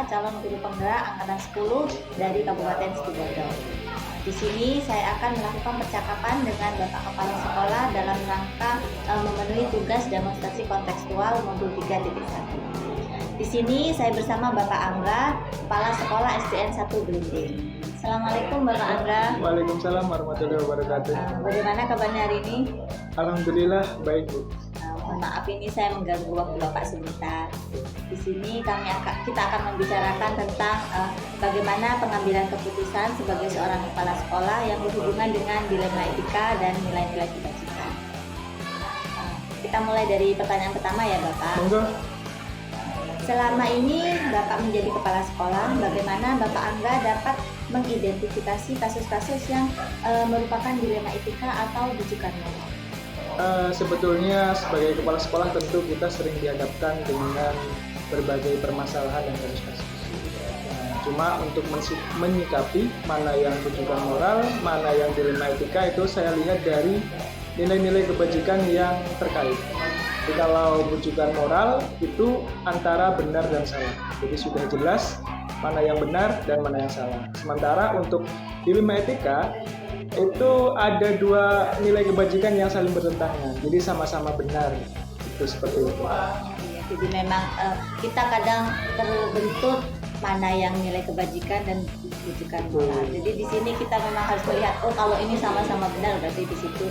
calon guru penggerak angkatan 10 dari Kabupaten Situbondo. Di sini saya akan melakukan percakapan dengan Bapak Kepala Sekolah dalam rangka memenuhi tugas demonstrasi kontekstual modul 3.1. Di sini saya bersama Bapak Angga, Kepala Sekolah SDN 1 Belimbing. Assalamualaikum Bapak Angga. Waalaikumsalam warahmatullahi wabarakatuh. Bagaimana kabarnya hari ini? Alhamdulillah baik, Bu. Mohon maaf ini saya mengganggu waktu Bapak sebentar. Di sini kita akan membicarakan tentang bagaimana pengambilan keputusan sebagai seorang kepala sekolah yang berhubungan dengan dilema etika dan nilai-nilai kebajikan. Kita mulai dari pertanyaan pertama ya Bapak. Monggo. Selama ini Bapak menjadi kepala sekolah, bagaimana Bapak Angga dapat mengidentifikasi kasus-kasus yang merupakan dilema etika atau rujukan moral? Sebetulnya sebagai kepala sekolah tentu kita sering dihadapkan dengan berbagai permasalahan dan kasus-kasus. Cuma untuk menyikapi mana yang rujukan moral, mana yang dilema etika itu saya lihat dari nilai-nilai kebajikan yang terkait. Jadi kalau rujukan moral itu antara benar dan salah. Jadi sudah jelas mana yang benar dan mana yang salah. Sementara untuk dilema etika itu ada dua nilai kebajikan yang saling bertentangan, jadi sama-sama benar, itu seperti itu. Ya, jadi memang kita kadang terbentur mana yang nilai kebajikan dan rujukan moral. Jadi di sini kita memang harus melihat, oh kalau ini sama-sama benar, berarti di situ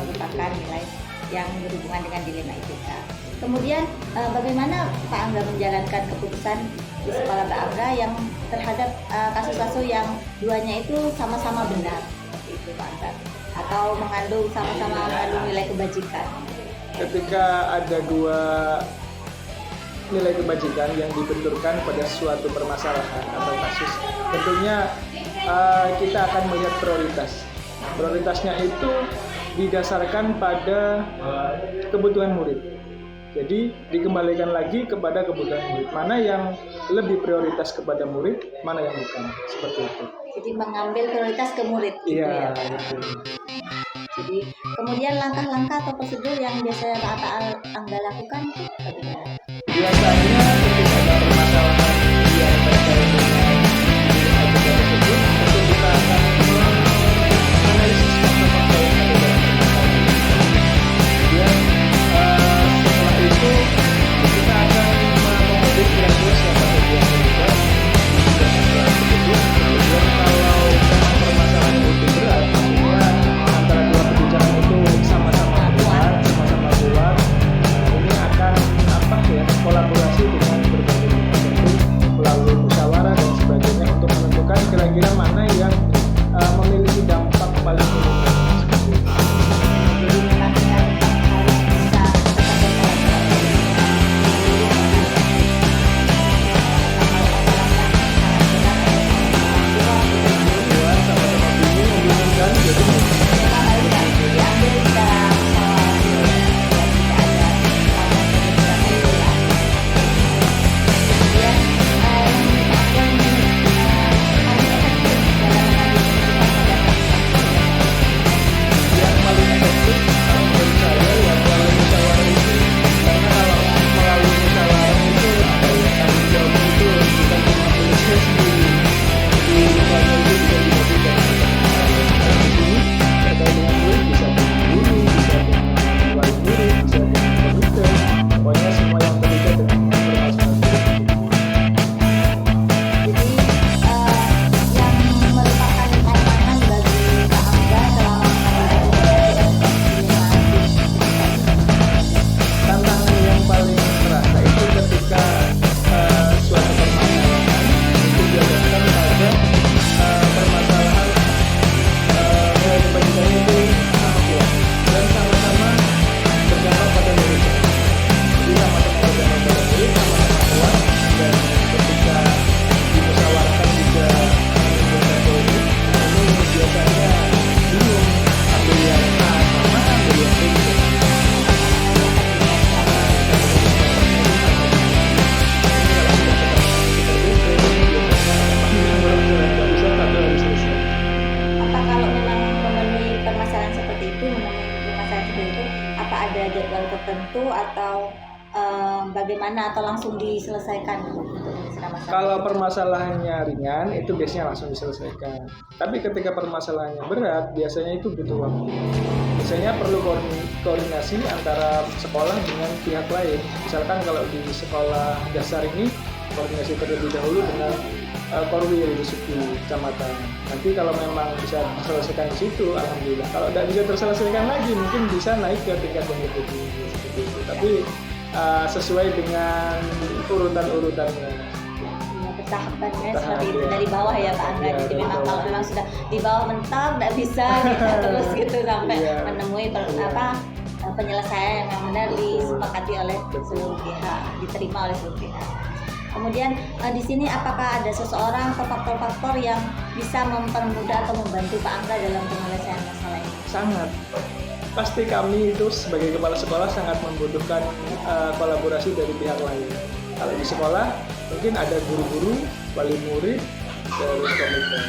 merupakan nilai yang berhubungan dengan dilema etika. Kemudian bagaimana Pak Angga menjalankan keputusan di sekolah Pak Angga yang terhadap kasus-kasus yang duanya itu sama-sama benar? Itu Pak Angga, atau sama-sama mengandung nilai kebajikan. Ketika ada dua nilai kebajikan yang dibenturkan pada suatu permasalahan atau kasus, tentunya kita akan melihat prioritas. Prioritasnya itu didasarkan pada kebutuhan murid. Jadi dikembalikan lagi kepada kebutuhan murid. Mana yang lebih prioritas kepada murid, mana yang bukan. Seperti itu. Jadi mengambil prioritas ke murid. Iya. Gitu ya, jadi kemudian langkah-langkah atau prosedur yang biasanya Bapak Angga lakukan itu bagaimana? Biasanya ketika ada permasalahan yang terkait dengan agenda tersebut, tentu kita akan menganalisis fakta-fakta yang ada dalam permasalahan. Kemudian setelah itu kita akan mengakomodir kira-kira siapa saja yang terlibat di masalah tersebut. Kemudian kalau memang permasalahan itu berat, maksudnya antara dua kebijakan itu sama-sama kuat, ini akan kolaborasi dengan berbagai pihak melalui musyawarah dan sebagainya untuk menentukan kira-kira mana yang memiliki dampak paling minimal. Jadi memang kita harus bisa ada jadwal tertentu atau bagaimana atau langsung diselesaikan untuk menyelesaikan masalah? Kalau permasalahannya ringan itu biasanya langsung diselesaikan. Tapi ketika permasalahannya berat, biasanya itu butuh waktu. Biasanya perlu koordinasi antara sekolah dengan pihak lain. Misalkan kalau di sekolah dasar ini koordinasi terlebih dahulu dengan Korwil di suku kecamatan. Nanti kalau memang bisa diselesaikan di situ, alhamdulillah. Kalau tidak bisa terselesaikan lagi, mungkin bisa naik ke tingkat yang lebih tinggi seperti itu. Tapi sesuai dengan urutan-urutannya. Tahapannya seperti Tahap, itu ya. dari bawah ya Pak Angga. Iya, Jadi dari memang bawah. kalau memang sudah di bawah mentok tidak bisa kita terus gitu sampai Iya. menemui penyelesaian yang memang benar disepakati oleh seluruh pihak, diterima oleh seluruh pihak. Kemudian di sini apakah ada seseorang atau faktor-faktor yang bisa mempermudah atau membantu Pak Angga dalam penyelesaian masalah ini? Sangat. Pasti kami itu sebagai kepala sekolah sangat membutuhkan kolaborasi dari pihak lain. Kalau di sekolah mungkin ada guru-guru, wali murid, dari komite.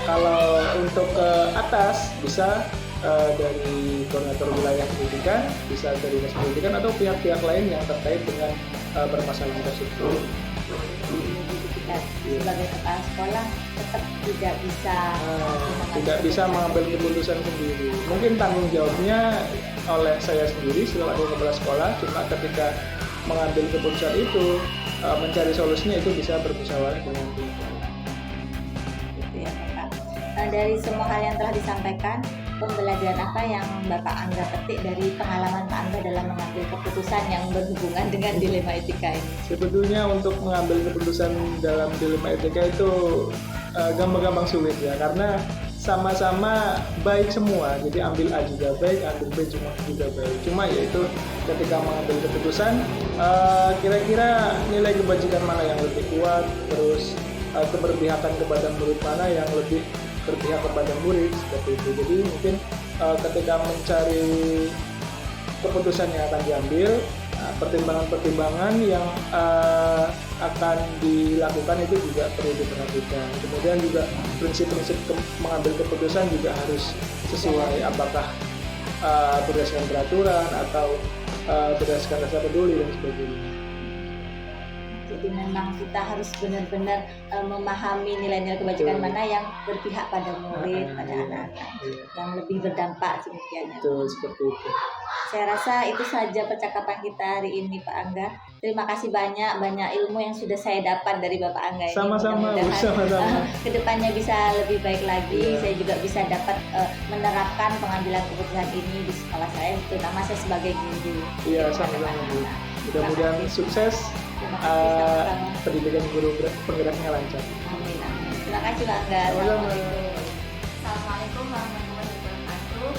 Kalau untuk ke atas bisa dari koordinator wilayah pendidikan, bisa dari dinas pendidikan atau pihak-pihak lain yang terkait dengan permasalahan tersebut. Kita sebagai kepala sekolah tetap tidak bisa mengambil keputusan sendiri. Mungkin tanggung jawabnya oleh saya sendiri selaku kepala sekolah, cuma ketika mengambil keputusan itu mencari solusinya itu bisa bermusyawarah dengan pihak lain. gitu ya Bapak. Dari semua hal yang telah disampaikan, pembelajaran apa yang Bapak Angga petik dari pengalaman Pak Angga dalam mengambil keputusan yang berhubungan dengan dilema etika ini? Sebetulnya untuk mengambil keputusan dalam dilema etika itu gampang-gampang sulit ya, karena sama-sama baik semua. Jadi ambil A juga baik, ambil B juga baik. Cuma yaitu ketika mengambil keputusan, kira-kira nilai kebajikan mana yang lebih kuat, terus keberpihakan kepada murid mana yang lebih berpihak kepada murid, seperti itu. Jadi mungkin ketika mencari keputusan yang akan diambil, pertimbangan-pertimbangan yang akan dilakukan itu juga perlu diperhatikan. Kemudian juga prinsip-prinsip mengambil keputusan juga harus sesuai, apakah berdasarkan peraturan atau berdasarkan rasa peduli dan sebagainya. Jadi memang kita harus benar-benar memahami nilai-nilai kebajikan mana yang berpihak pada murid, pada anak-anak, yang lebih berdampak demikian. Betul, seperti itu. Saya rasa itu saja percakapan kita hari ini Pak Angga. Terima kasih banyak ilmu yang sudah saya dapat dari Bapak Angga ini. Sama-sama, Mudah-mudahan kedepannya bisa lebih baik lagi. Iya. Saya juga bisa dapat menerapkan pengambilan keputusan ini di sekolah saya, terutama saya sebagai guru. Iya, sama-sama Bu. Mudah-mudahan sukses. Terima kasih sama-sama. Pendidikan guru penggeraknya lancar. Amin, amin. Terima kasih Pak Angga. Sama-sama. Assalamualaikum warahmatullahi wabarakatuh.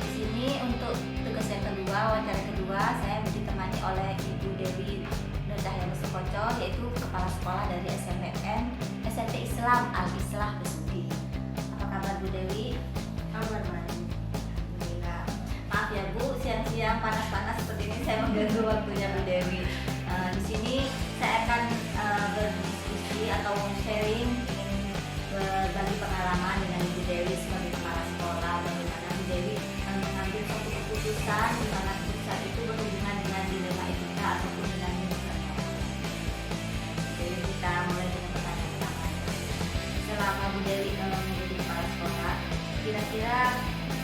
Di sini untuk tugas yang kedua, wawancara kedua, saya ditemani oleh Ibu Dewi Nur Cahyana Sukoco, yaitu kepala sekolah dari SMPN SMP Islam Al-Islah Besuki. Apa kabar Bu Dewi? Kabar baik. Alhamdulillah. Maaf ya Bu, siang-siang panas-panas seperti ini saya mengganggu waktunya Bu Dewi. Di sini saya akan berdiskusi atau sharing, ingin berbagi pengalaman dengan Ibu Dewi sebagai kepala sekolah, bagaimana Bu Dewi mengambil suatu keputusan di mana keputusan itu berhubungan dengan dilema etika ataupun dengan nilai. Jadi kita mulai dengan pertanyaan pertama. Selama Bu Dewi menjadi kepala sekolah, kira-kira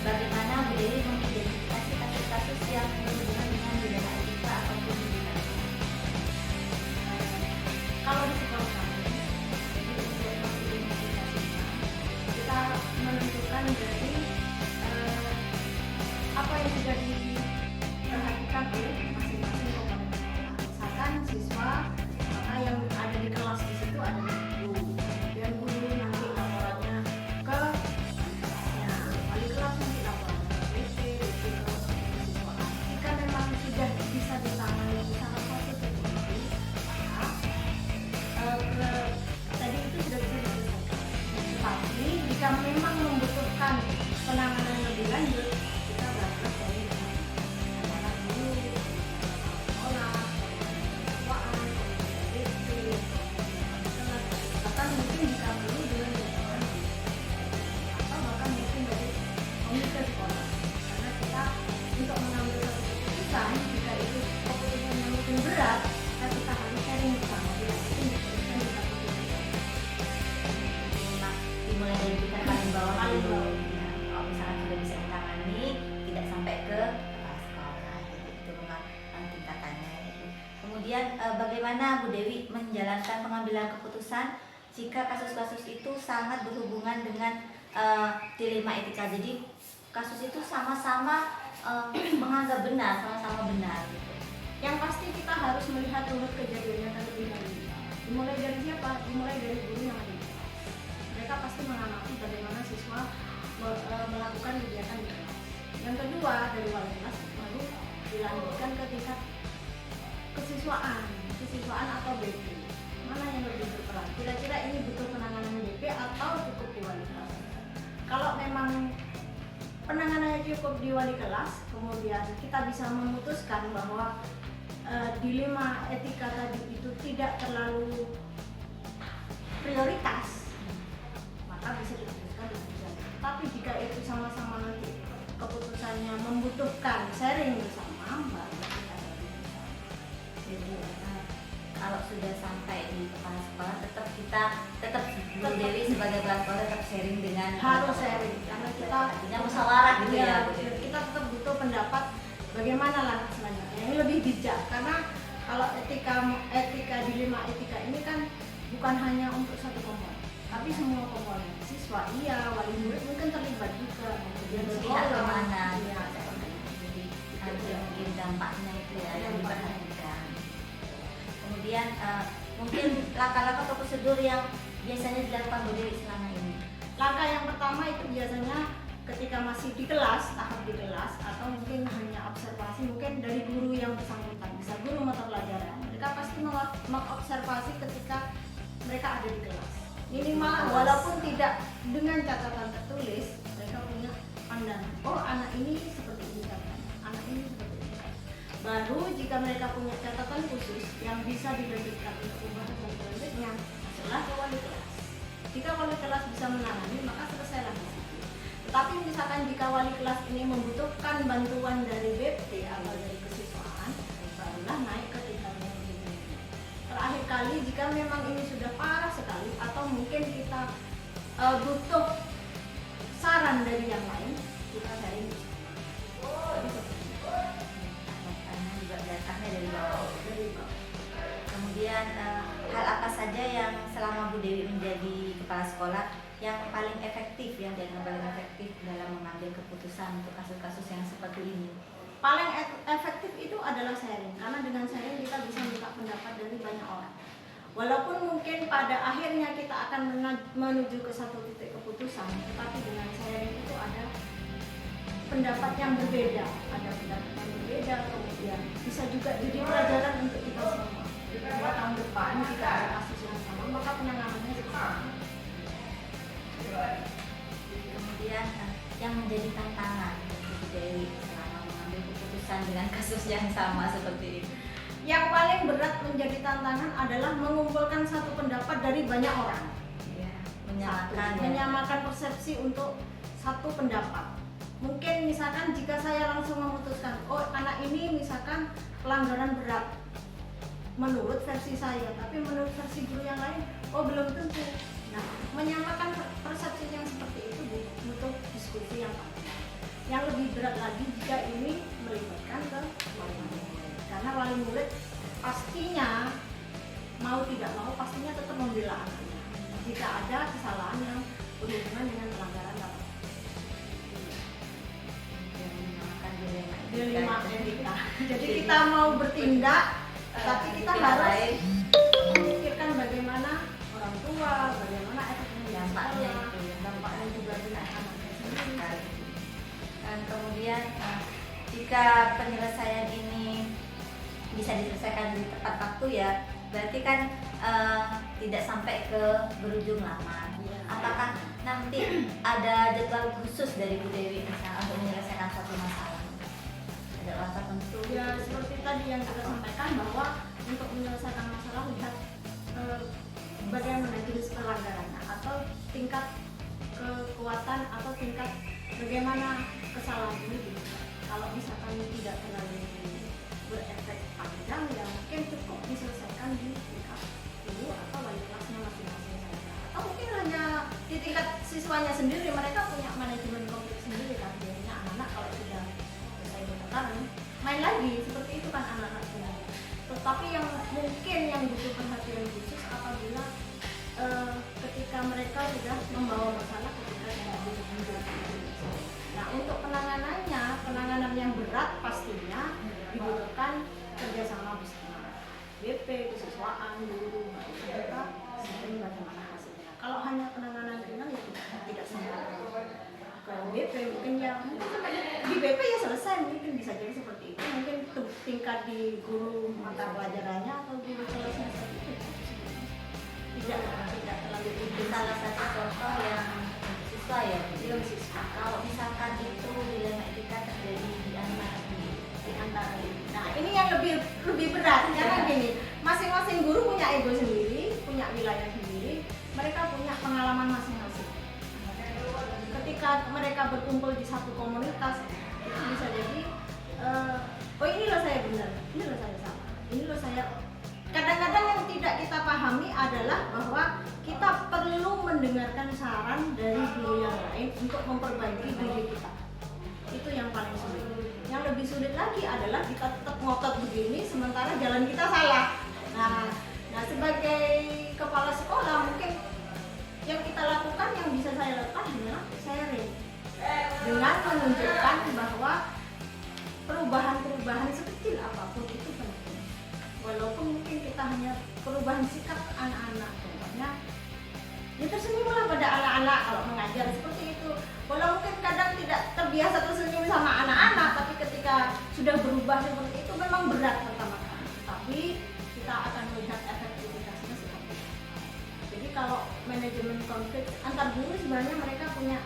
bagaimana Bu Dewi mengidentifikasi kasus-kasus yang berhubungan dengan dilema etika ataupun nilai? Kalau di sekolah kami, jadi untuk mengidentifikasinya, kita menentukan dari apa yang sudah diperhatikan oleh masing-masing komponen sekolah. Misalkan siswa, maka yang ada di kelas di situ ada guru, dan guru nanti laporannya ke wali kelas, nanti laporannya ke PT ke sekolah. Jika memang Kemudian bagaimana Bu Dewi menjalankan pengambilan keputusan jika kasus-kasus itu sangat berhubungan dengan dilema etika. Jadi kasus itu sama-sama menganggap benar, sama-sama benar gitu. Yang pasti kita harus melihat runut kejadiannya terlebih dahulu. Dimulai dari siapa? Dimulai dari guru yang ada di kelas. Mereka pasti mengamati bagaimana siswa melakukan kegiatan di kelas. Yang kedua dari wali kelas baru dilanjutkan ke tingkat kesiswaan atau BP. Mana yang lebih berperan? Kira-kira ini butuh penanganan BP atau cukup di wali kelas? Kalau memang penanganannya cukup di wali kelas, kemudian kita bisa memutuskan bahwa dilema etika tadi itu tidak terlalu prioritas, maka bisa diputuskan di wali. Tapi jika itu sama-sama nanti keputusannya membutuhkan sharing bersama, baru kita sharing bersama. Jadi kalau sudah sampai di kepala sekolah tetap Bu Dewi sebagai kepala sekolah tetap sharing dengan Harus sharing karena kita artinya musyawarah gitu ya Bu betul. Dewi. Kita tetap butuh pendapat bagaimana langkah selanjutnya yang lebih bijak, karena kalau etika dilema etika ini kan bukan hanya untuk satu komponen, tapi semua komponen. Siswa iya, wali murid mungkin terlibat juga, kemudian Berpihak kemana iya. jadi nanti mungkin dampaknya itu ya yang diperhatikan. Kemudian mungkin langkah-langkah atau prosedur yang biasanya dilakukan Bu Dewi selama ini. Langkah yang pertama itu biasanya ketika masih di kelas, tahap di kelas, atau mungkin hanya observasi, mungkin dari guru yang bersangkutan, bisa guru mata pelajaran. Mereka pasti mengobservasi ketika mereka ada di kelas. Minimal walaupun tidak dengan catatan tertulis, mereka punya pandangan. Oh, anak ini seperti ini katanya, anak ini seperti ini. Baru jika mereka punya catatan khusus yang bisa dilanjutkan untuk pembahasan selanjutnya, masuklah ke wali kelas. Jika wali kelas bisa menangani, maka selesailah di situ. Tetapi misalkan jika wali kelas ini membutuhkan bantuan dari BP atau dari kesiswaan, barulah naik ke tingkat yang lebih tinggi. Terakhir kali jika memang ini sudah parah sekali atau mungkin kita butuh saran dari yang lain, kita cari di situ. Jadi seperti itu. Karena juga datangnya dari bawah. Dari bawah. Kemudian hal apa saja yang selama Bu Dewi menjadi kepala sekolah yang paling efektif, yang dianggap paling efektif dalam mengambil keputusan untuk kasus-kasus yang seperti ini? Paling efektif itu adalah sharing, karena dengan sharing kita bisa minta pendapat dari banyak orang. Walaupun mungkin pada akhirnya kita akan menuju ke satu titik keputusan, tetapi dengan sharing itu ada pendapat yang berbeda, kemudian bisa juga jadi pelajaran untuk kita semua. Bahwa tahun depan jika ada kasus yang sama, maka penanganannya sama. Kemudian yang menjadi tantangan Bu Dewi selama mengambil keputusan dengan kasus yang sama seperti ini? Yang paling berat menjadi tantangan adalah mengumpulkan satu pendapat dari banyak orang. Ya, Menyamakan persepsi untuk satu pendapat. Mungkin misalkan jika saya langsung memutuskan, oh anak ini misalkan pelanggaran berat menurut versi saya, tapi menurut versi guru yang lain, oh belum tentu. Nah, menyamakan persepsi yang seperti itu butuh diskusi yang panjang. Yang lebih berat lagi jika ini melibatkan ke wali murid, karena wali murid pastinya mau tidak mau pastinya tetap membela anaknya jika ada kesalahan yang berhubungan dengan pelanggaran dalam dilema etika. Jadi kita mau bertindak, tapi kita harus memikirkan bagaimana orang tua, bagaimana efeknya Dampaknya itu, dampaknya juga dengan anaknya sendiri. Dan kemudian jika penyelesaian ini bisa diselesaikan di tepat waktu ya, berarti kan tidak sampai ke berujung lama. Apakah nanti ada jadwal khusus dari Bu Dewi misalnya untuk menyelesaikan suatu masalah? Ada waktu tentu? Ya seperti tadi yang kita sampaikan bahwa untuk menyelesaikan masalah lihat bagaimana jenis pelanggarannya atau tingkat kekuatan atau tingkat bagaimana kesalahan ini. Kalau misalkan tidak terlalu berefek panjang, ya mungkin cukup diselesaikan di tingkat guru atau wali kelasnya masing-masing saja. Atau mungkin hanya di tingkat siswanya sendiri, mereka punya manajemen konflik sendiri kan. Biasanya anak-anak kalau sudah selesai bertengkar main lagi, seperti itu kan anak-anak sebenarnya. Tapi yang mungkin yang butuh perhatian khusus apabila ketika mereka sudah membawa masalah ketika tidak ditunjuk. Nah, untuk penanganan yang berat pastinya dibutuhkan kerjasama bersama BP, kesiswaan, guru, mereka sering bagaimana hasilnya. Kalau hanya penanganan ringan ya tidak sempat. Kalau BP mungkin ya mungkin di BP ya selesai, mungkin bisa jadi seperti itu. Mungkin tingkat di guru mata pelajarannya atau guru kelasnya seperti itu. Tidak terlalu tinggi. Salah satu contoh yang siswa ya, Belum siswa. kalau misalkan itu dilema etika terjadi di antara Nah, ini yang lebih berat karena gini, masing-masing guru punya ego sendiri, punya wilayah sendiri, mereka punya pengalaman masing-masing. Ketika mereka berkumpul di satu komunitas, itu bisa jadi, oh ini loh saya benar, ini loh saya salah, ini loh saya. Kadang-kadang yang tidak kita pahami adalah bahwa kita perlu mendengarkan saran dari guru yang lain untuk memperbaiki diri kita. Itu yang paling sulit. Yang lebih sulit lagi adalah kita tetap ngotot begini sementara jalan kita salah. Nah sebagai kepala sekolah mungkin yang kita lakukan, yang bisa saya lakukan adalah sharing dengan menunjukkan bahwa perubahan-perubahan sekecil apapun itu penting. Walaupun mungkin kita hanya perubahan sikap anak-anak, contohnya ya tersenyumlah pada anak-anak kalau mengajar seperti itu. Walau mungkin kadang tidak terbiasa tersenyum sama anak-anak, tapi ketika sudah berubah seperti itu memang berat pertama kali. Tapi kita akan melihat efektivitasnya seperti itu. Jadi kalau manajemen konflik antar guru sebenarnya mereka punya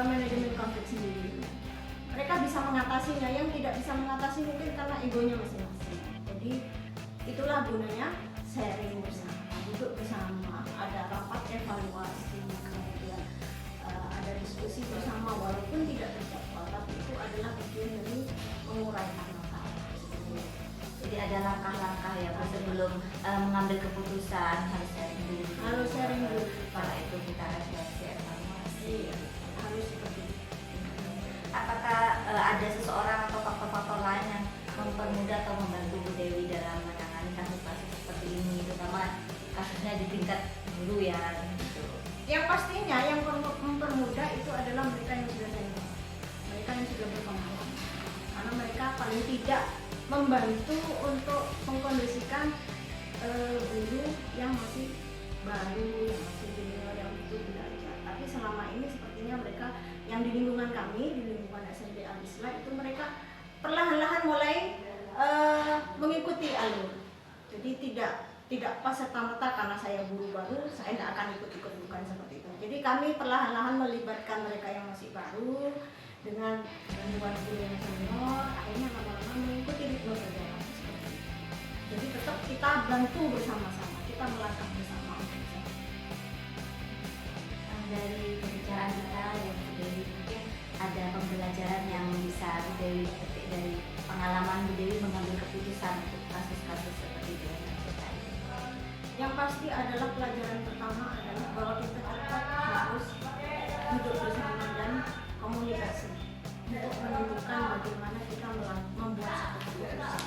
manajemen konflik sendiri. Mereka bisa mengatasinya, yang tidak bisa mengatasi mungkin karena egonya masing-masing. Jadi itulah gunanya sharing bersama, duduk bersama, ada rapat evaluasi, kemudian ada diskusi bersama walaupun tidak terjadwal, tapi itu adalah bagian dari menguraikan masalah. jadi ada langkah-langkah ya Bu, sebelum mengambil keputusan harus sharing dulu. Harus sharing dulu. Setelah itu kita refleksi evaluasi. Harus seperti itu. Apakah ada seseorang atau faktor-faktor lain yang mempermudah atau membantu Bu Dewi dalam menangani kasus-kasus seperti ini, terutama kasusnya di tingkat guru ya gitu. Yang pastinya yang mempermudah itu adalah mereka yang sudah senior, mereka yang sudah berpengalaman, karena mereka paling tidak membantu untuk mengkondisikan guru yang masih baru, yang masih junior, yang butuh belajar. Tapi selama ini sepertinya mereka yang di lingkungan kami, di lingkungan SMP Al-Islah itu mereka perlahan-lahan mulai mengikuti alur. Jadi tidak pas serta-merta karena saya guru baru, saya tidak akan ikut-ikut, bukan seperti itu. Jadi kami perlahan-lahan melibatkan mereka yang masih baru dengan bantuan guru yang senior, akhirnya lama-lama mengikuti ritme perjalanan seperti itu. Jadi tetap kita bantu bersama-sama, kita melangkah bersama. Dari pembicaraan kita ya Bu Dewi, mungkin ada pembelajaran yang bisa Bu Dewi petik dari pengalaman Bu Dewi mengambil keputusan untuk kasus-kasus seperti itu. Yang pasti adalah pelajaran pertama adalah bahwa kita tetap harus duduk bersama dan komunikasi untuk menentukan bagaimana kita membuat satu keputusan.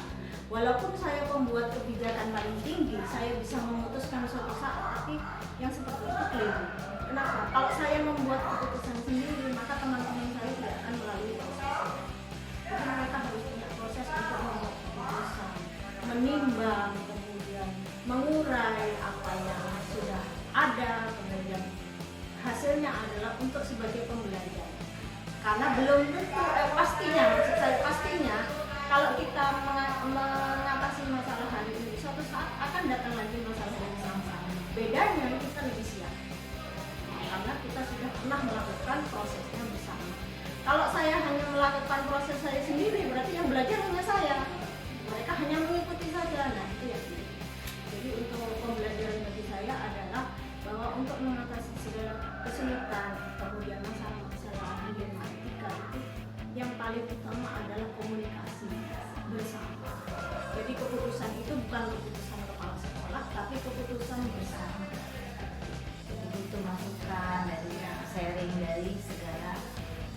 Walaupun saya pembuat kebijakan paling tinggi, saya bisa memutuskan suatu saat, tapi yang seperti itu keliru. Kenapa? Kalau saya membuat keputusan sendiri, maka teman-teman saya tidak akan melalui proses. Jadi mereka harus punya proses untuk membuat keputusan, menimbang, kemudian mengurai apa yang sudah ada, kemudian hasilnya adalah untuk sebagai pembelajaran. Karena belum tentu pastinya, maksud saya pastinya kalau kita mengatasi masalah hari ini, suatu saat akan datang lagi masalah yang sama. Bedanya kita lebih siap, karena kita sudah pernah melakukan prosesnya bersama. Kalau saya hanya melakukan proses saya sendiri, berarti yang belajar hanya saya. Mereka hanya mengikuti saja. Nah itu ya. Jadi untuk pembelajaran bagi saya adalah bahwa untuk mengatasi segala kesulitan, kemudian masalah-masalah dilematika itu yang paling utama adalah komunikasi bersama. Jadi keputusan itu bukan keputusan kepala sekolah, tapi keputusan bersama. Jadi itu masukan dari sharing dari segala,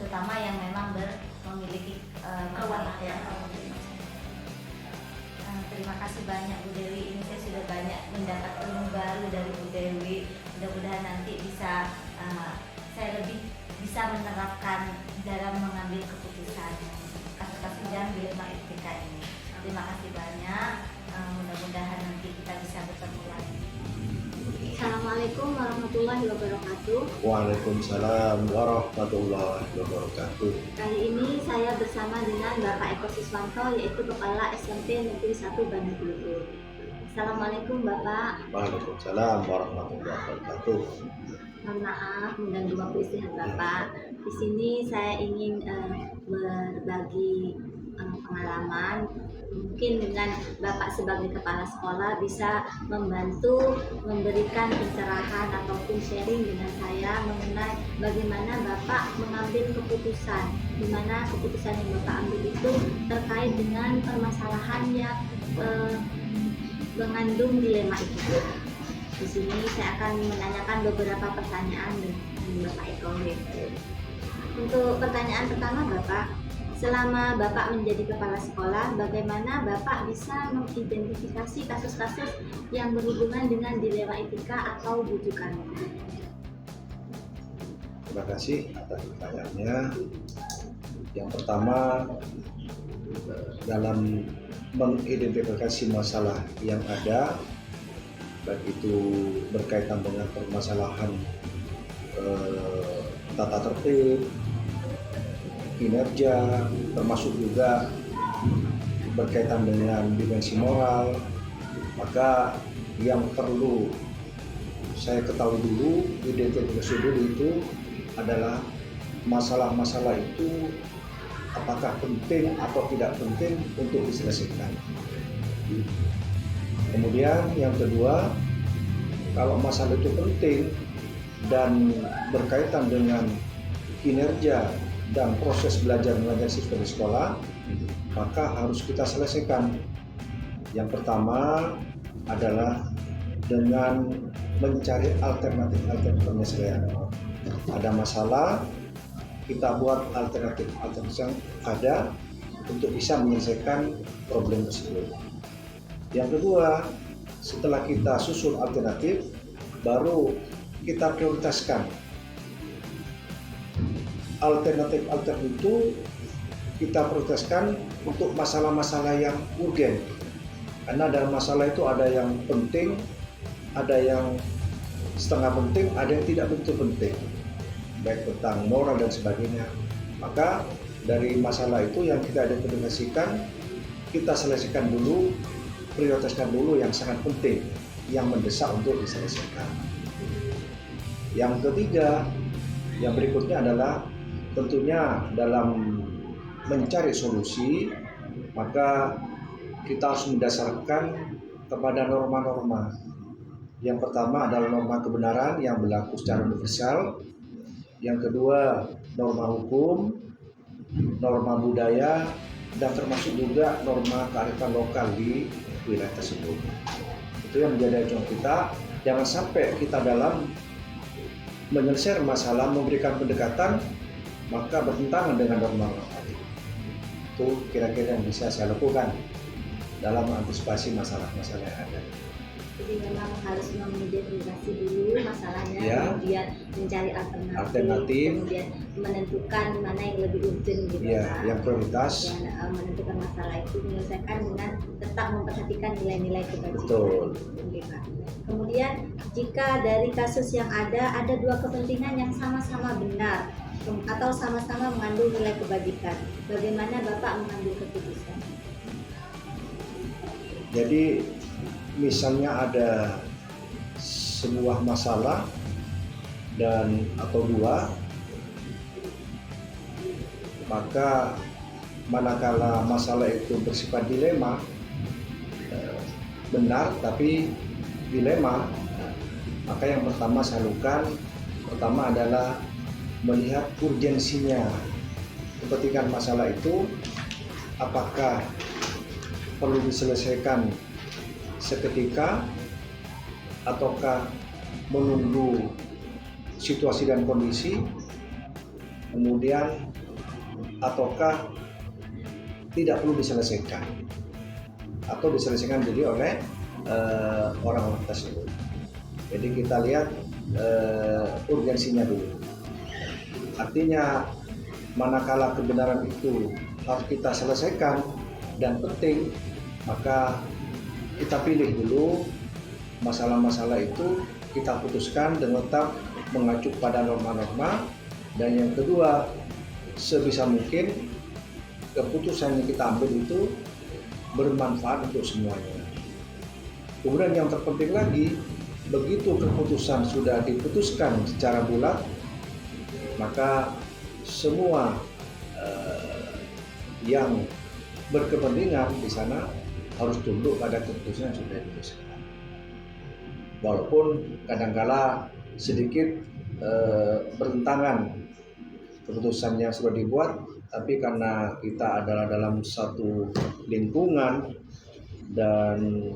terutama yang memang memiliki kewenangan. terima kasih banyak Bu Dewi. Ini saya sudah banyak mendapat ilmu baru dari Bu Dewi. Mudah-mudahan nanti bisa saya lebih bisa menerapkan dalam mengambil keputusan kasus-kasus yang dilema etika ini. Terima kasih banyak. Mudah-mudahan nanti kita bisa bertemu lagi. Assalamualaikum warahmatullahi wabarakatuh. Waalaikumsalam warahmatullahi wabarakatuh. Kali ini saya bersama dengan Bapak Eko Siswanto, yaitu Kepala SMP Negeri 1 Bandar Lampung. Assalamualaikum Bapak. Waalaikumsalam warahmatullahi wabarakatuh. Mohon maaf mengganggu waktu istirahat Bapak. Di sini saya ingin berbagi pengalaman. Mungkin dengan Bapak sebagai kepala sekolah bisa membantu memberikan pencerahan ataupun sharing dengan saya mengenai bagaimana Bapak mengambil keputusan, di mana keputusan yang Bapak ambil itu terkait dengan permasalahan yang mengandung dilema itu. Di sini saya akan menanyakan beberapa pertanyaan dengan Bapak Eko. Untuk pertanyaan pertama Bapak, selama Bapak menjadi kepala sekolah, bagaimana Bapak bisa mengidentifikasi kasus-kasus yang berhubungan dengan dilema etika atau bujukan? Terima kasih atas pertanyaannya. Yang pertama, dalam mengidentifikasi masalah yang ada, baik itu berkaitan dengan permasalahan tata tertib, kinerja, termasuk juga berkaitan dengan dimensi moral, maka yang perlu saya ketahui dulu, identifikasi dulu itu adalah masalah-masalah itu apakah penting atau tidak penting untuk diselesaikan. Kemudian yang kedua, kalau masalah itu penting dan berkaitan dengan kinerja dan proses belajar mengajar siswa di sekolah, maka harus kita selesaikan. Yang pertama adalah dengan mencari alternatif penyelesaian. Ada masalah, kita buat alternatif yang ada untuk bisa menyelesaikan problem tersebut. Yang kedua, setelah kita susun alternatif, baru kita prioritaskan. Alternatif itu kita prioritaskan untuk masalah-masalah yang urgen. Karena dalam masalah itu ada yang penting, ada yang setengah penting, ada yang tidak begitu penting, baik tentang moral dan sebagainya. Maka dari masalah itu yang kita identifikasikan, kita selesaikan dulu, prioritaskan dulu yang sangat penting, yang mendesak untuk diselesaikan. Yang ketiga, yang berikutnya adalah tentunya dalam mencari solusi, maka kita harus mendasarkan kepada norma-norma. Yang pertama adalah norma kebenaran yang berlaku secara universal. Yang kedua, norma hukum, norma budaya, dan termasuk juga norma kearifan lokal di wilayah tersebut. Itu yang menjadi acuan kita. Jangan sampai kita dalam menyelesaikan masalah, memberikan pendekatan, maka bertentangan dengan norma-norma tadi. Itu kira-kira yang bisa saya lakukan dalam mengantisipasi masalah-masalah yang ada. Jadi memang harus mengidentifikasi dulu masalahnya, Ya. kemudian mencari Alternatif. kemudian menentukan mana yang lebih urgent gitu Ya, Pak. yang prioritas. Dan menentukan masalah itu menyelesaikan dengan tetap memperhatikan nilai-nilai kebajikan. Betul. Oke, Pak. Kemudian jika dari kasus yang ada dua kepentingan yang sama-sama benar atau sama-sama mengandung nilai kebajikan, bagaimana Bapak mengambil keputusan? Jadi misalnya ada sebuah masalah dan atau dua, maka manakala masalah itu bersifat dilema, benar tapi dilema, maka yang pertama saya lakukan adalah melihat urgensinya, kepentingan masalah itu apakah perlu diselesaikan seketika ataukah menunggu situasi dan kondisi, kemudian ataukah tidak perlu diselesaikan. atau diselesaikan diri oleh orang-orang tersebut. Jadi kita lihat urgensinya dulu. Artinya manakala kebenaran itu harus kita selesaikan dan penting, maka kita pilih dulu masalah-masalah itu, kita putuskan dan tetap mengacu pada norma-norma. Dan yang kedua, sebisa mungkin keputusan yang kita ambil itu bermanfaat untuk semuanya. Kemudian yang terpenting lagi, begitu keputusan sudah diputuskan secara bulat, maka semua yang berkepentingan di sana harus tunduk pada keputusan yang sudah diputuskan. Walaupun kadangkala sedikit bertentangan keputusan yang sudah dibuat, tapi karena kita adalah dalam satu lingkungan dan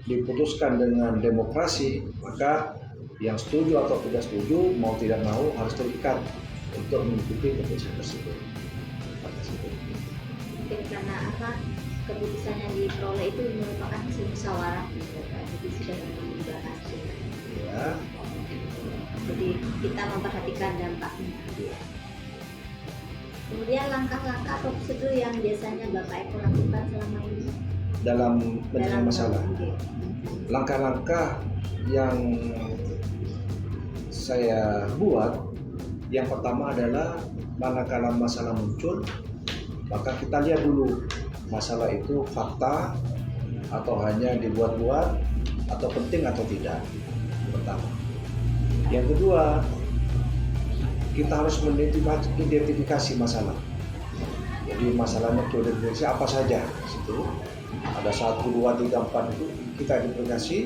diputuskan dengan demokrasi, maka yang setuju atau tidak setuju, mau tidak mau harus terikat untuk mengikuti keputusan tersebut. Mungkin karena keputusan yang diperoleh itu merupakan hasil musyawarah, jadi sudah dibahas. Ya. Jadi kita memperhatikan dampaknya. Kemudian langkah-langkah atau prosedur yang biasanya Bapak Eko lakukan selama ini Dalam menyelesaikan masalah. Langkah-langkah yang saya buat, yang pertama adalah manakala masalah muncul, maka kita lihat dulu masalah itu fakta atau hanya dibuat-buat atau penting atau tidak. Pertama. Yang kedua, kita harus mengidentifikasi masalah. Jadi masalahnya itu identifikasi apa saja. Situ ada 1, 2, 3, 4 itu kita identifikasi.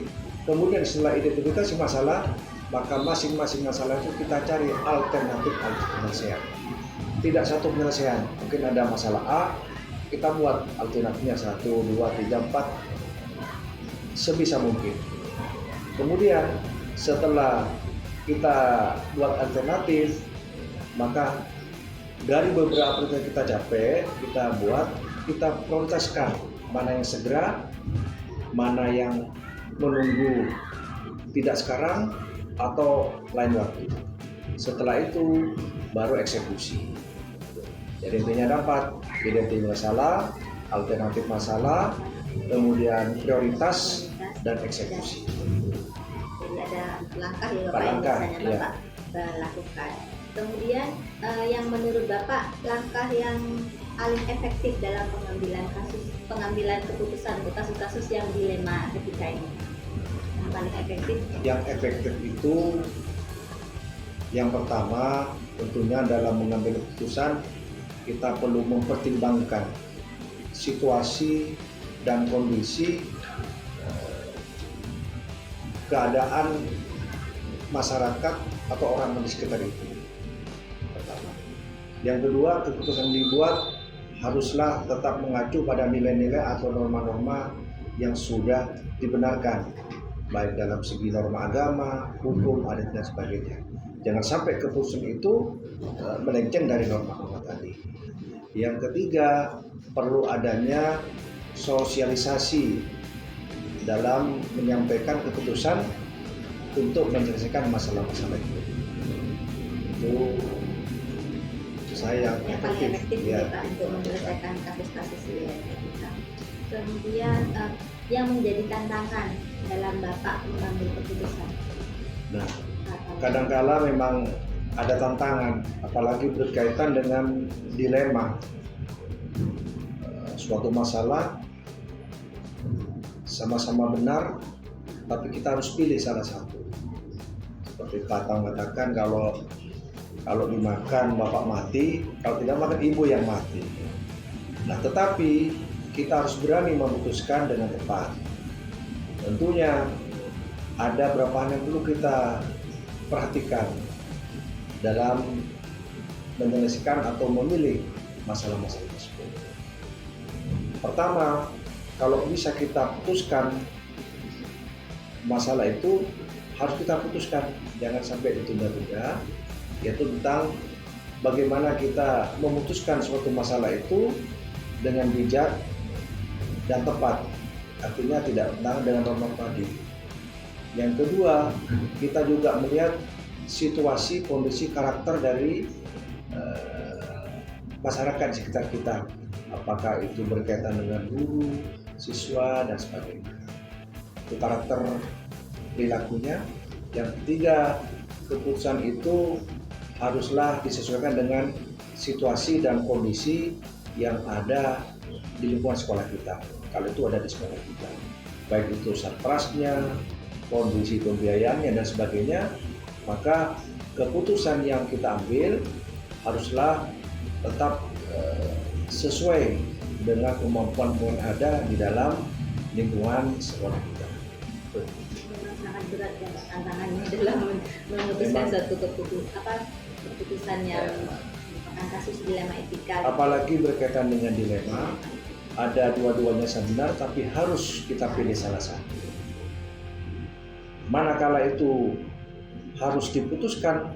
Kemudian setelah identifikasi masalah, maka masing-masing masalah itu kita cari alternatif penyelesaian. Tidak satu penyelesaian. Mungkin ada masalah A, kita buat alternatifnya 1, 2, 3, 4 sebisa mungkin. Kemudian setelah kita buat alternatif, maka dari beberapa yang kita capai, kita buat, kita prioritaskan mana yang segera, mana yang menunggu tidak sekarang atau lain waktu. Setelah itu baru eksekusi. Jadi intinya dapat identifikasi masalah, alternatif masalah, kemudian prioritas dan eksekusi. Jadi ada langkah ya Bapak yang Langkah, biasanya Bapak lakukan. Kemudian yang menurut Bapak langkah yang paling efektif dalam pengambilan keputusan untuk kasus-kasus yang dilema ketika ini, yang paling efektif? Yang efektif itu yang pertama tentunya dalam mengambil keputusan kita perlu mempertimbangkan situasi dan kondisi keadaan masyarakat atau orang di sekitar itu. Pertama. Yang kedua, keputusan dibuat haruslah tetap mengacu pada nilai-nilai atau norma-norma yang sudah dibenarkan, baik dalam segi norma agama, hukum, adat dan sebagainya. Jangan sampai keputusan itu melenceng dari norma-norma tadi. Yang ketiga, perlu adanya sosialisasi dalam menyampaikan keputusan untuk menyelesaikan masalah-masalah itu. Itu saya yang paling efektif ya, Pak untuk menyelesaikan kasus-kasus ini. Kemudian yang menjadi tantangan dalam Bapak mengambil keputusan. Nah, kadangkala memang ada tantangan, apalagi berkaitan dengan dilema. Suatu masalah sama-sama benar, tapi kita harus pilih salah satu. Seperti Pak Tang mengatakan, kalau dimakan bapak mati, kalau tidak makan ibu yang mati. Nah, tetapi kita harus berani memutuskan dengan tepat. Tentunya ada beberapa hal yang perlu kita perhatikan dalam menyelesaikan atau memilih masalah-masalah tersebut. Pertama, kalau bisa kita putuskan masalah itu, harus kita putuskan, jangan sampai ditunda-tunda, yaitu tentang bagaimana kita memutuskan suatu masalah itu dengan bijak dan tepat. artinya tidak bertentangan dengan norma tadi. Yang kedua, kita juga melihat situasi kondisi karakter dari masyarakat di sekitar kita, apakah itu berkaitan dengan guru, siswa, dan sebagainya. Itu karakter perilakunya. Yang ketiga, keputusan itu haruslah disesuaikan dengan situasi dan kondisi yang ada di lingkungan sekolah kita. Kalau itu ada di sekolah kita, baik itu sarprasnya, kondisi pembiayaannya dan sebagainya, maka keputusan yang kita ambil haruslah tetap sesuai dengan kemampuan yang ada di dalam lingkungan sekolah kita. Memang sangat berat ya Pak, tantangannya dalam memutuskan suatu keputusan yang merupakan kasus dilema etika. Apalagi berkaitan dengan dilema, ada dua-duanya benar, tapi harus kita pilih salah satu. Manakala itu harus diputuskan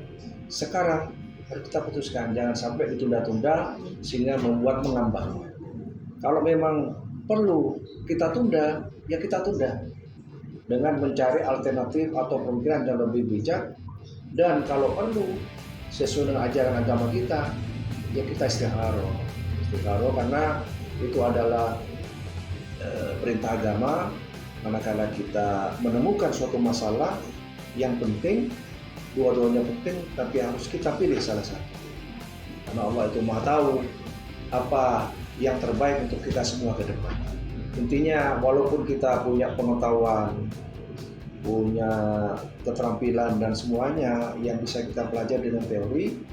sekarang, harus kita putuskan, jangan sampai ditunda-tunda sehingga membuat mengambang. Kalau memang perlu kita tunda, ya kita tunda dengan mencari alternatif atau pemikiran yang lebih bijak, dan kalau perlu sesuai dengan ajaran agama kita, ya kita istikharah karena itu adalah perintah agama. Manakala kita menemukan suatu masalah yang penting, dua-duanya penting, tapi harus kita pilih salah satu. Karena Allah itu Maha tahu apa yang terbaik untuk kita semua ke depan. Intinya, walaupun kita punya pengetahuan, punya keterampilan dan semuanya yang bisa kita pelajari dengan teori,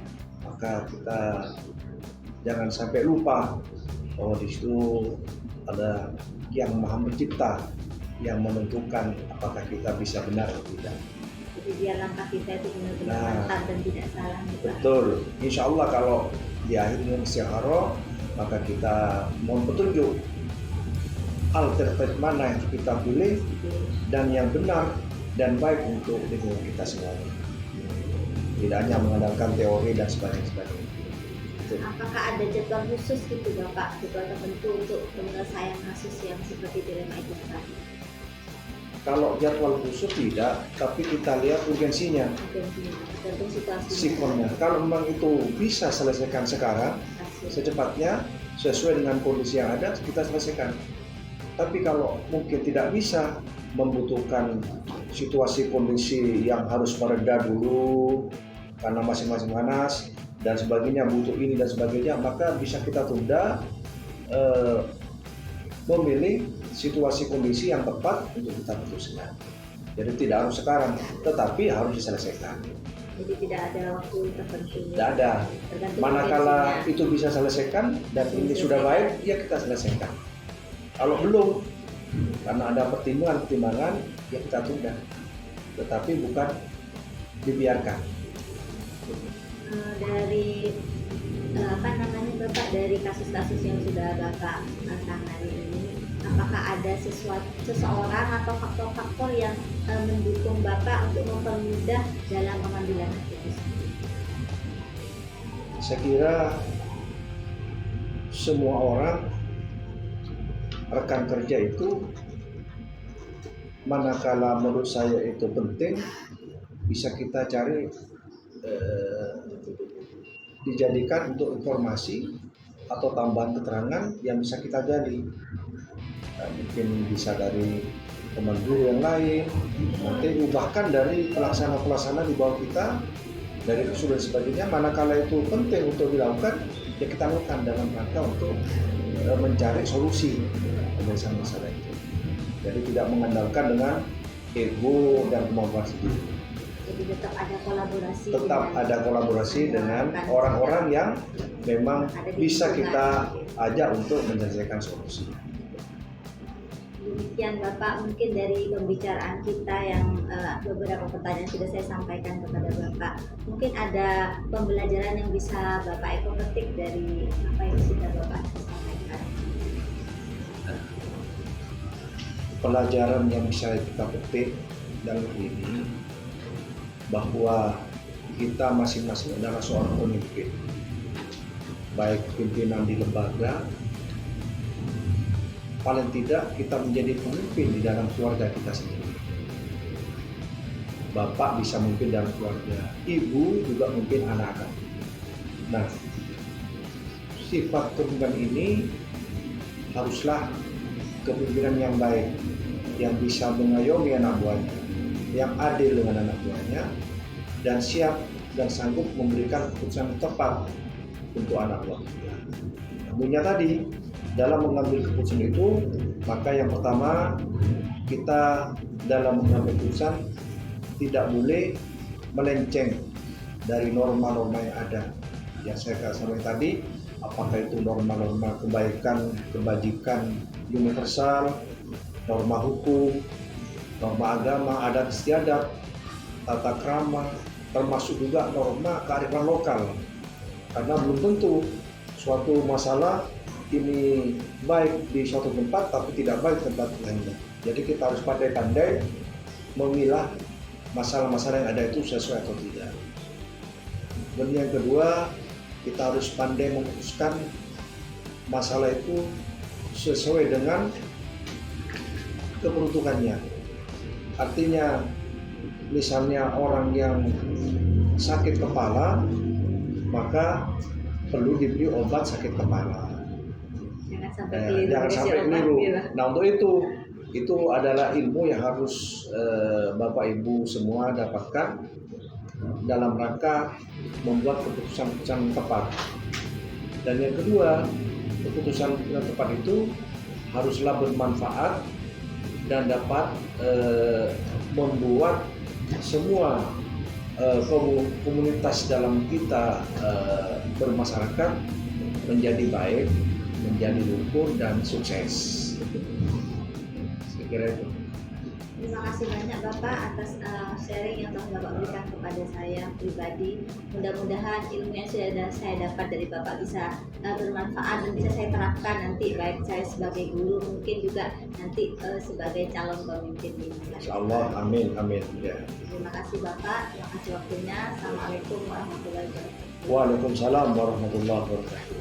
maka kita jangan sampai lupa bahwa di situ ada yang Maha Pencipta yang menentukan apakah kita bisa benar atau tidak. Jadi biar langkah kita itu benar-benar mantap dan tidak salah. Betul. Insya Allah kalau di akhir dengan istikharah, maka kita mohon petunjuk alternatif mana yang kita pilih dan yang benar dan baik untuk lingkungan kita semuanya. Tidak hanya mengandalkan teori dan sebagainya. Apakah ada jadwal khusus gitu Bapak, jadwal tertentu untuk penyelesaian kasus yang seperti dilema itu tadi? Kalau jadwal khusus tidak, tapi kita lihat urgensinya, Tergantung situasi. sikonnya. Kalau memang itu bisa selesaikan sekarang, secepatnya, sesuai dengan kondisi yang ada, kita selesaikan. Tapi kalau mungkin tidak bisa, membutuhkan situasi kondisi yang harus mereda dulu, karena masing-masing panas, dan sebagainya, butuh ini dan sebagainya, maka bisa kita tunda, memilih situasi kondisi yang tepat untuk kita putuskan. Jadi tidak harus sekarang, tetapi harus diselesaikan. Jadi tidak ada waktu tertentu. Tidak ada. Tergantung Manakala kondisinya. itu bisa selesaikan dan ini sudah baik, ya kita selesaikan. Kalau belum, karena ada pertimbangan, ya kita tunda. Tetapi bukan dibiarkan. Dari Bapak, dari kasus-kasus yang sudah Bapak tangani ini, apakah ada seseorang atau faktor-faktor yang mendukung Bapak untuk mempermudah dalam pengambilan keputusan? Saya kira semua orang, rekan kerja itu, manakala menurut saya itu penting, bisa kita cari dijadikan untuk informasi atau tambahan keterangan yang bisa kita gali. Mungkin bisa dari teman guru yang lain, nanti bahkan dari pelaksana-pelaksana di bawah kita, dari usul dan sebagainya. Manakala itu penting untuk dilakukan, ya kita lakukan dalam rangka untuk mencari solusi penyelesaian masalah itu. Jadi tidak mengandalkan dengan ego dan kemampuan sendiri. Jadi tetap ada kolaborasi. Ada kolaborasi dengan orang-orang yang memang bisa kita ajak untuk menyelesaikan solusi. Demikian Bapak, mungkin dari pembicaraan kita yang beberapa pertanyaan sudah saya sampaikan kepada Bapak, mungkin ada pembelajaran yang bisa Bapak Eko petik dari apa yang sudah Bapak sampaikan. Pelajaran yang bisa kita petik dalam ini, bahwa kita masing-masing adalah seorang pemimpin, baik pimpinan di lembaga paling tidak kita menjadi pemimpin di dalam keluarga kita sendiri. Bapak bisa memimpin dalam keluarga, ibu juga memimpin anak-anak. Nah, sifat kepemimpinan ini haruslah kepemimpinan yang baik, yang bisa mengayomi anak buahnya, yang adil dengan anak buahnya, dan siap dan sanggup memberikan keputusan yang tepat untuk anak buah kita. Namunnya tadi, dalam mengambil keputusan itu, maka yang pertama, kita dalam mengambil keputusan tidak boleh melenceng dari norma-norma yang ada. Yang saya sampaikan tadi, apakah itu norma-norma kebaikan, kebajikan universal, norma hukum, norma agama, adat istiadat, tata krama, termasuk juga norma kearifan lokal. Karena belum tentu suatu masalah ini baik di suatu tempat tapi tidak baik di tempat lainnya. Jadi kita harus pandai-pandai memilah masalah-masalah yang ada itu sesuai atau tidak. Dan yang kedua, kita harus pandai memutuskan masalah itu sesuai dengan keperuntukannya. Artinya, misalnya orang yang sakit kepala, maka perlu diberi obat sakit kepala. Jangan sampai keliru. Jangan dikasih sampai obat, keliru. gitu. Nah, untuk itu adalah ilmu yang harus Bapak Ibu semua dapatkan dalam rangka membuat keputusan-keputusan yang tepat. Dan yang kedua, keputusan yang tepat itu haruslah bermanfaat dan dapat membuat semua komunitas dalam kita bermasyarakat menjadi baik, menjadi rukun dan sukses. Saya kira itu. Terima kasih banyak Bapak atas sharing yang telah Bapak berikan kepada saya pribadi. Mudah-mudahan ilmu yang sudah saya dapat dari Bapak bisa bermanfaat dan bisa saya terapkan nanti, baik saya sebagai guru, mungkin juga nanti sebagai calon pemimpin di masyarakat. Insyaallah, amin, amin. Ya. Terima kasih Bapak, terima kasih waktunya. Assalamualaikum warahmatullahi wabarakatuh. Waalaikumsalam warahmatullahi wabarakatuh.